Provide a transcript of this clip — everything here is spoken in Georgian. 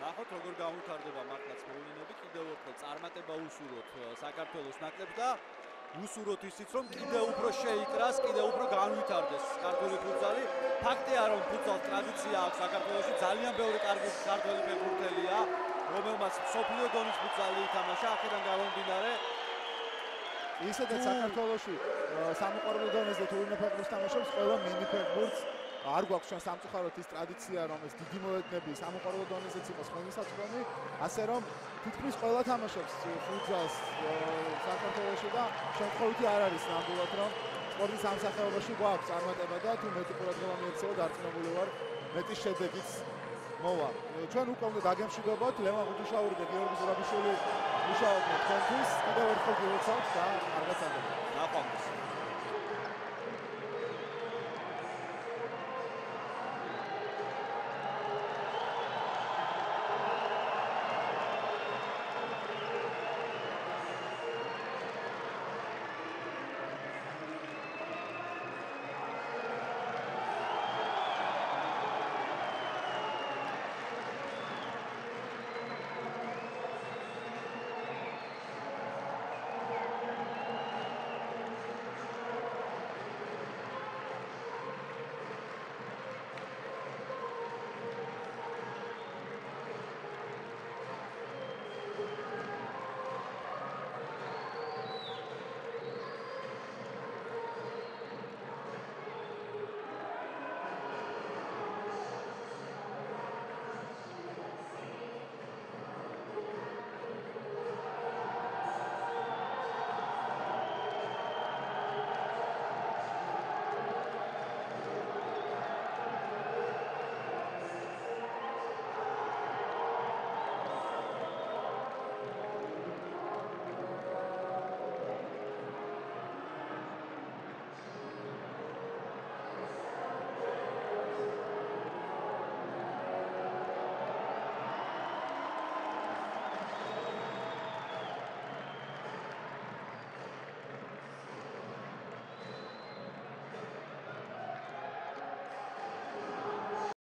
ნახოთ როგორ გამოვითარდება მართლაც მოვლენები, კიდევ ერთხელ წარმატება უსურვოთ საქართველოს ნაკრებს და უსურვოთ ისიც რომ კიდევ უფრო შეიკრას, კიდევ უფრო განვითარდეს ქართული ფუტზალი. ფაქტია რომ ფუტზალს ტრადიცია აქვს საქართველოში, ძალიან ბევრი კარგი ქართველი ფეხბურთელია, რომელმაც მსოფლიო დონის ფუტზალი ითამაშა, აქედან გამომდინარე ისედაც საქართველოში სამოყვარულო დონეზე თუ ვინმე ფეხბურთს თამაშობს, ყველა მინი ფეხბურთს არ გვაქვს ჩვენ სამწუხაროდ ის ტრადიცია, რომ ეს დიდი მოედნები სამოყვარულო დონეზეც იყოს ხელმისაწვდომი, ასე რომ თითქმის ყველა თამაშობს ფუტზალს საქართველოში და შემთხვევითი არ არის ნამდვილად, რომ სპორტის ამ სახეობაში გვაქვს წარმატება და თუ მეტი ყურადღება მიექცევა, დარწმუნებული ვარ, მეტი შედეგიც მოვა. ჩვენ უკვე უნდა დაგემშვიდობოთ, ლევან ღუთუშაური და გიორგი ზურაბიშვილი მუშაობენ თქვენთვის, კიდევ ერთხელ გილოცავთ და კარგად წამოდგეთ. ნახვამდის.